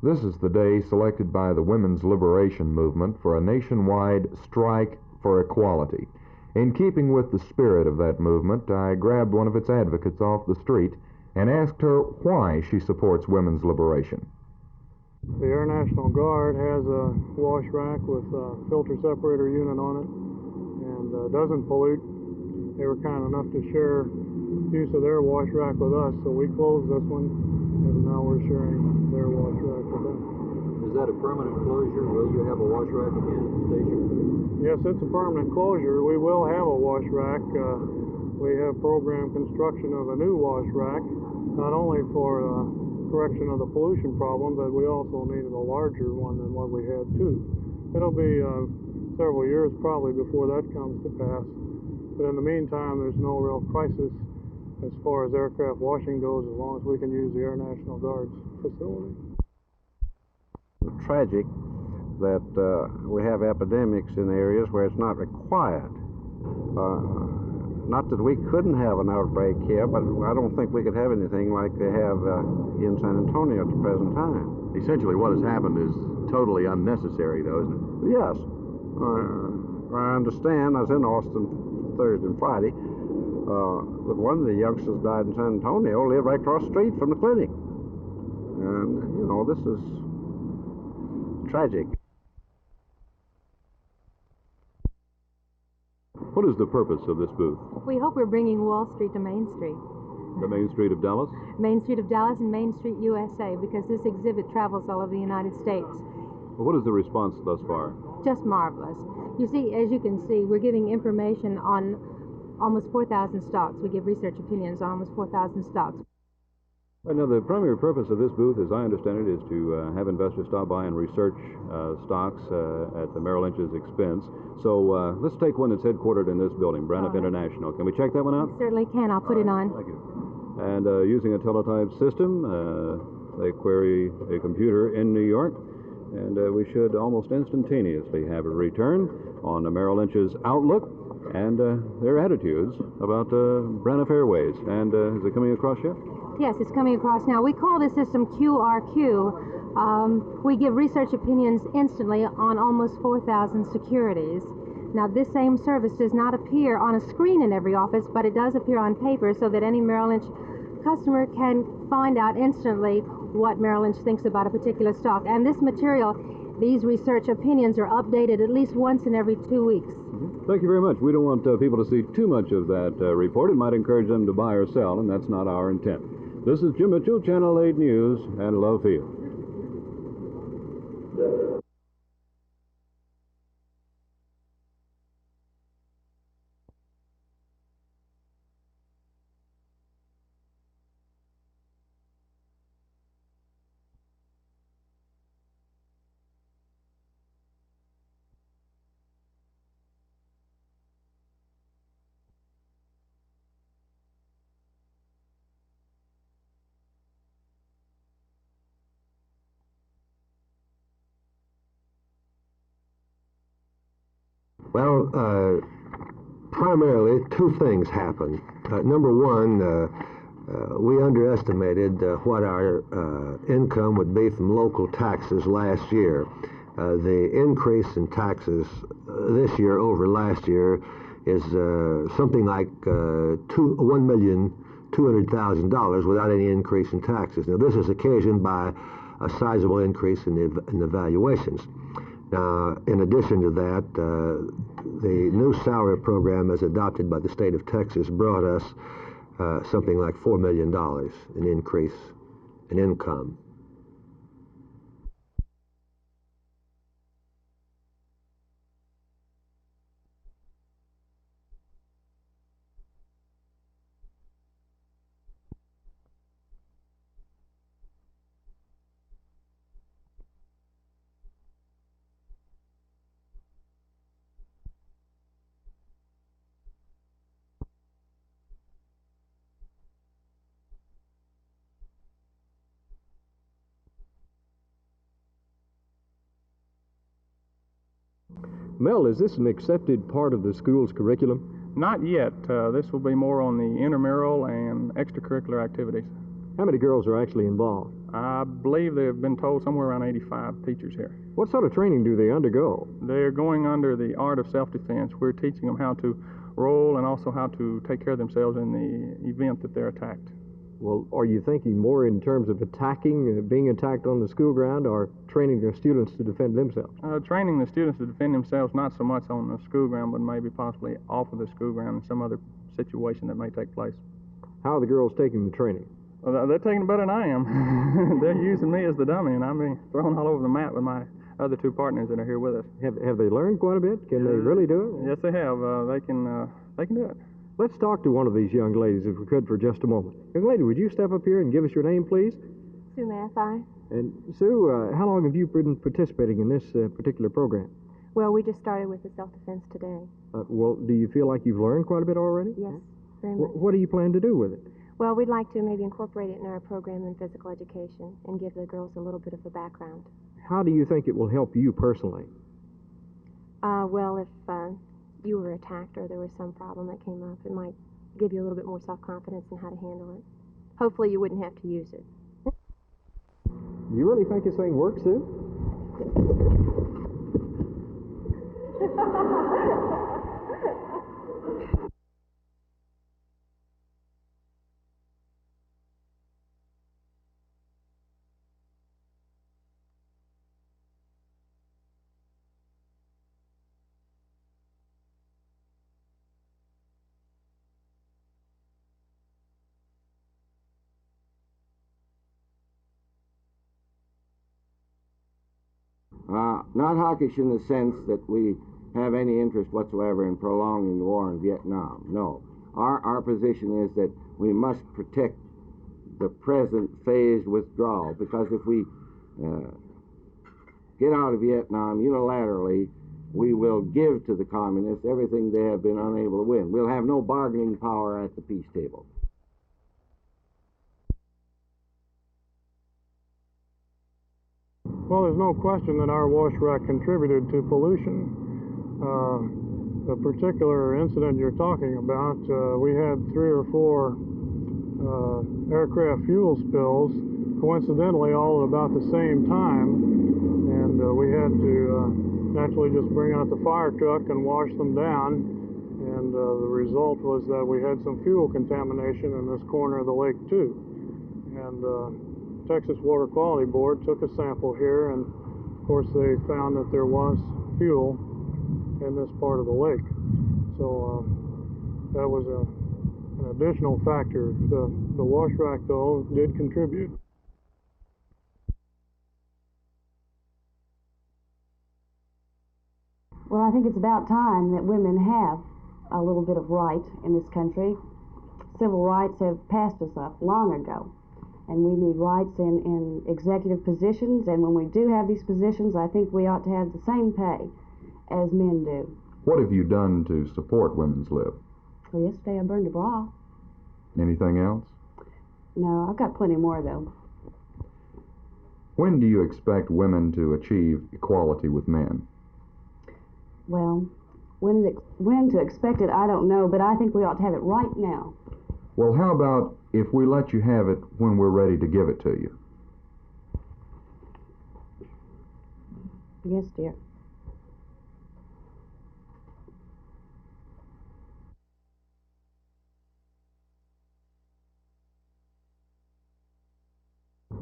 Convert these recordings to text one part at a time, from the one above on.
This is the day selected by the Women's Liberation Movement for a nationwide strike for equality. In keeping with the spirit of that movement, I grabbed one of its advocates off the street and asked her why she supports women's liberation. The Air National Guard has a wash rack with a filter separator unit on it and doesn't pollute. They were kind enough to share use of their wash rack with us, so we closed this one, and now we're sharing their wash rack with them. Is that a permanent closure? Will you have a wash rack again at the station? Yes, it's a permanent closure. We will have a wash rack. We have programmed construction of a new wash rack, not only for correction of the pollution problem, but we also needed a larger one than what we had too. It'll be several years probably before that comes to pass. But in the meantime, there's no real crisis as far as aircraft washing goes, as long as we can use the Air National Guard's facility. Tragic that we have epidemics in areas where it's not required. Not that we couldn't have an outbreak here, but I don't think we could have anything like they have in San Antonio at the present time. Essentially what has happened is totally unnecessary, though, isn't it? Yes. I understand. I was in Austin Thursday and Friday. But one of the youngsters died in San Antonio, lived right across the street from the clinic. And, you know, this is tragic. What is the purpose of this booth? We hope we're bringing Wall Street to Main Street. The Main Street of Dallas? Main Street of Dallas and Main Street, USA, because this exhibit travels all over the United States. What is the response thus far? Just marvelous. You see, as you can see, we're giving information on almost 4,000 stocks. We give research opinions on almost 4,000 stocks. Right, now, the primary purpose of this booth, as I understand it, is to have investors stop by and research stocks at the Merrill Lynch's expense. So let's take one that's headquartered in this building, Braniff International. Can we check that one out? You certainly can. I'll put it on. Thank you. And using a teletype system, they query a computer in New York, and we should almost instantaneously have a return on the Merrill Lynch's outlook and their attitudes about Braniff Airways. And is it coming across yet? Yes, it's coming across now. We call this system QRQ. We give research opinions instantly on almost 4,000 securities. Now, this same service does not appear on a screen in every office, but it does appear on paper so that any Merrill Lynch customer can find out instantly what Merrill Lynch thinks about a particular stock. And this material, these research opinions, are updated at least once in every 2 weeks. Thank you very much. We don't want people to see too much of that report. It might encourage them to buy or sell, and that's not our intent. This is Jim Mitchell, Channel 8 News, and Love Field. Well, primarily two things happened. Number one, we underestimated what our income would be from local taxes last year. The increase in taxes this year over last year is something like $1,200,000 without any increase in taxes. Now, this is occasioned by a sizable increase in the valuations. Now, in addition to that, the new salary program as adopted by the state of Texas brought us something like $4 million in increase in income. Mel, is this an accepted part of the school's curriculum? Not yet. This will be more on the intramural and extracurricular activities. How many girls are actually involved? I believe they've been told somewhere around 85 teachers here. What sort of training do they undergo? They're going under the art of self-defense. We're teaching them how to roll and also how to take care of themselves in the event that they're attacked. Well, are you thinking more in terms of attacking, being attacked on the school ground, or training their students to defend themselves? Training the students to defend themselves, not so much on the school ground, but maybe possibly off of the school ground in some other situation that may take place. How are the girls taking the training? Well, they're taking it better than I am. They're using me as the dummy, and I'm being thrown all over the map with my other two partners that are here with us. Have they learned quite a bit? Can they really do it? Yes, they have. They can do it. Let's talk to one of these young ladies, if we could, for just a moment. Young lady, would you step up here and give us your name, please? Sue Mathai. And Sue, how long have you been participating in this particular program? Well, we just started with the self-defense today. Well, do you feel like you've learned quite a bit already? Yes, very much. What do you plan to do with it? Well, we'd like to maybe incorporate it in our program in physical education and give the girls a little bit of a background. How do you think it will help you personally? Well, if you were attacked or there was some problem that came up, it might give you a little bit more self-confidence in how to handle it. Hopefully you wouldn't have to use it. You really think this thing works, Sue? Not hawkish in the sense that we have any interest whatsoever in prolonging the war in Vietnam. No. Our position is that we must protect the present phased withdrawal, because if we get out of Vietnam unilaterally, we will give to the communists everything they have been unable to win. We'll have no bargaining power at the peace table. Well, there's no question that our wash rack contributed to pollution. The particular incident you're talking about, we had 3 or 4 aircraft fuel spills, coincidentally all at about the same time, and we had to naturally just bring out the fire truck and wash them down, and the result was that we had some fuel contamination in this corner of the lake too. And Texas Water Quality Board took a sample here, and of course they found that there was fuel in this part of the lake. So that was an additional factor. The wash rack, though, did contribute. Well, I think it's about time that women have a little bit of right in this country. Civil rights have passed us up long ago. And we need rights in executive positions, and when we do have these positions, I think we ought to have the same pay as men do. What have you done to support women's lib? Well, yesterday I burned a bra. Anything else? No, I've got plenty more, though. When do you expect women to achieve equality with men? Well, when to expect it, I don't know, but I think we ought to have it right now. Well, how about if we let you have it when we're ready to give it to you? Yes, dear.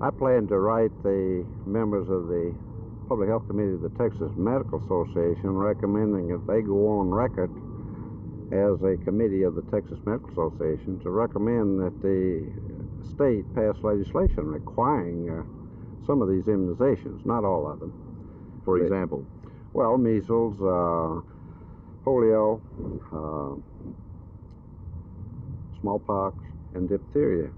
I plan to write the members of the Public Health Committee of the Texas Medical Association recommending that they go on record as a committee of the Texas Medical Association to recommend that the state pass legislation requiring some of these immunizations, not all of them. For example? Well, measles, polio, smallpox, and diphtheria.